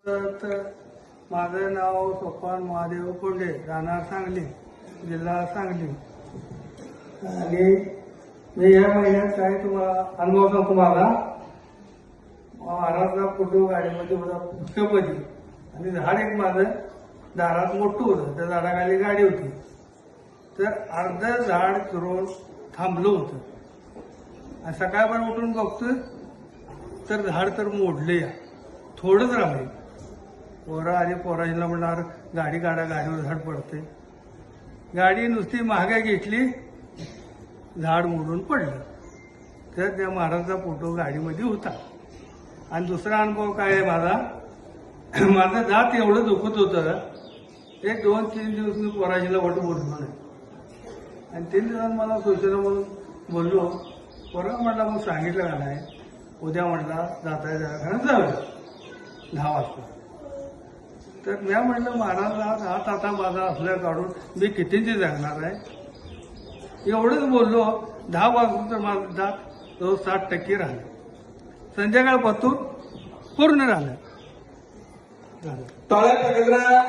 तर माझं नाव सोपान महादेव कोंडे, राहणार सांगली, जिल्हा सांगली. आणि मी या महिन्यात काय तुम्हाला अनुभव सांगतो. माझा महाराजचा फोटो गाडीमध्ये होता पुष्कळपती, आणि झाड एक माझं दारात मोठं होतं. त्या झाडाखाली गाडी होती. तर अर्ध झाड फिरून थांबलं होतं. आणि सकाळपर्यंत उठून बघतोय तर झाड तर मोडले, थोडंच राहिले. पोरं आली, पोराजीला म्हणणार गाडी काढा, गाडीवर झाड पडते. गाडी नुसती महागाई घेतली, झाड मोडून पडलं. तर त्या महाराजचा फोटो गाडीमध्ये होता. आणि दुसरा अनुभव काय आहे माझा, माझं दात एवढं दुखत होतं, एक 2-3 दिवस मी पोराजीला वाट बोललो नाही. आणि 3 दिवसांनी मला सोचलं म्हणून बोललो. पोरा म्हटला मग सांगितलं का नाही, उद्या म्हटला दाताच्या दवाखान्यात जाऊया 10 वाजता. तर मी म्हटलं महाराज हात आता माझा असल्या काढून मी कितींची जगणार आहे. एवढंच बोललो. 10 वाजता तर माझं दात तो 60% राहिलं. संध्याकाळपासून पूर्ण राहिलं. टाळ्या